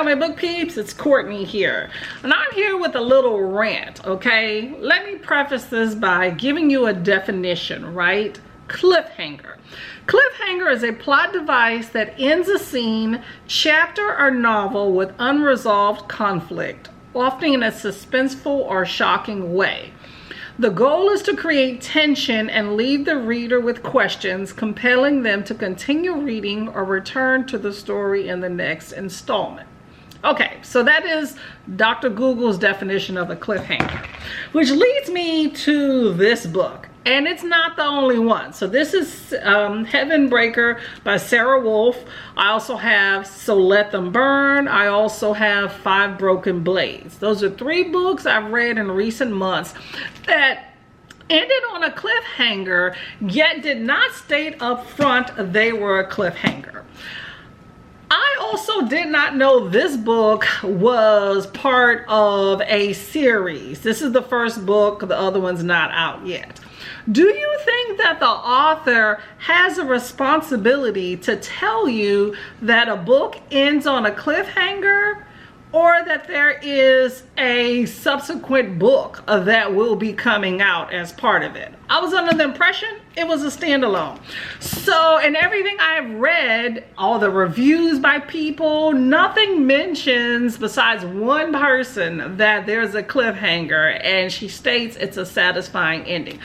comic book peeps, it's Courtney here, and I'm here with a little rant, okay? Let me preface this by giving you a definition, right? Cliffhanger. Cliffhanger is a plot device that ends a scene, chapter, or novel with unresolved conflict, often in a suspenseful or shocking way. The goal is to create tension and leave the reader with questions, compelling them to continue reading or return to the story in the next installment. Okay, so that is Dr. Google's definition of a cliffhanger, which leads me to this book. And it's not the only one. So this is Heaven Breaker by Sara Wolf. I also have So Let Them Burn. I also have 5 Broken Blades. Those are 3 books I've read in recent months that ended on a cliffhanger, yet did not state up front they were a cliffhanger. I also did not know this book was part of a series. This is the first book. The other one's not out yet. Do you think that the author has a responsibility to tell you that a book ends on a cliffhanger, or that there is a subsequent book that will be coming out as part of it? I was under the impression it was a standalone. So in everything I've read, all the reviews by people, nothing mentions besides one person that there's a cliffhanger, and she states it's a satisfying ending.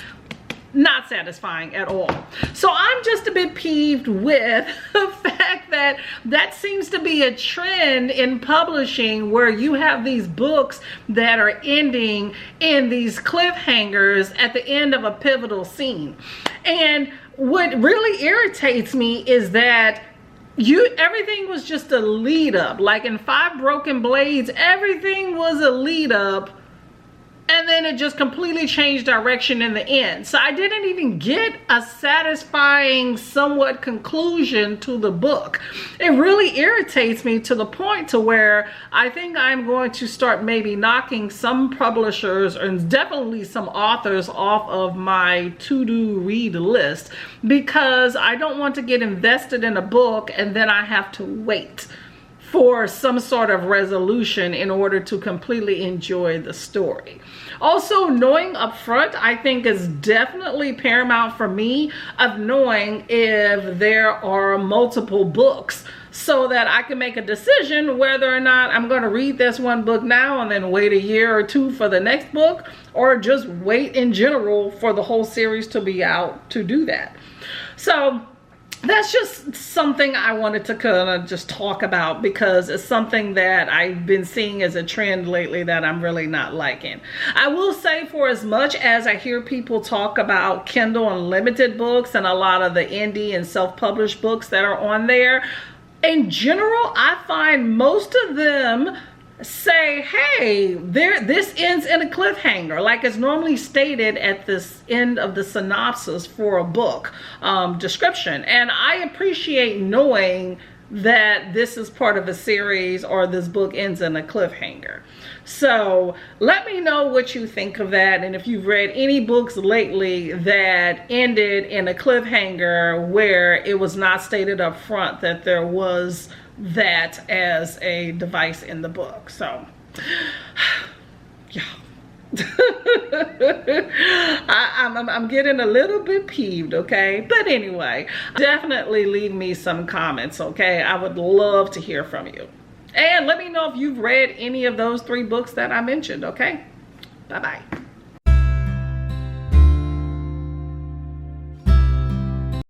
Not satisfying at all. So I'm just a bit peeved with the fact that that seems to be a trend in publishing, where you have these books that are ending in these cliffhangers at the end of a pivotal scene. And what really irritates me is that everything was just a lead up. Like in 5 Broken Blades, everything was a lead up, and then it just completely changed direction in the end. So I didn't even get a satisfying, somewhat conclusion to the book. It really irritates me to the point to where I think I'm going to start maybe knocking some publishers and definitely some authors off of my to-do read list, because I don't want to get invested in a book and then I have to wait for some sort of resolution in order to completely enjoy the story. Also, knowing up front, I think, is definitely paramount for me, of knowing if there are multiple books, so that I can make a decision whether or not I'm going to read this one book now and then wait a year or 2 for the next book, or just wait in general for the whole series to be out to do that. So that's just something I wanted to kind of just talk about, because it's something that I've been seeing as a trend lately that I'm really not liking. I will say, for as much as I hear people talk about Kindle Unlimited books and a lot of the indie and self-published books that are on there, in general, I find most of them say, hey, this ends in a cliffhanger, like it's normally stated at this end of the synopsis for a book description. And I appreciate knowing that this is part of a series, or this book ends in a cliffhanger. So let me know what you think of that, and if you've read any books lately that ended in a cliffhanger where it was not stated up front that there was that as a device in the book. So yeah. I'm getting a little bit peeved, okay? But anyway, definitely leave me some comments, okay? I would love to hear from you. And let me know if you've read any of those 3 books that I mentioned, okay? Bye-bye.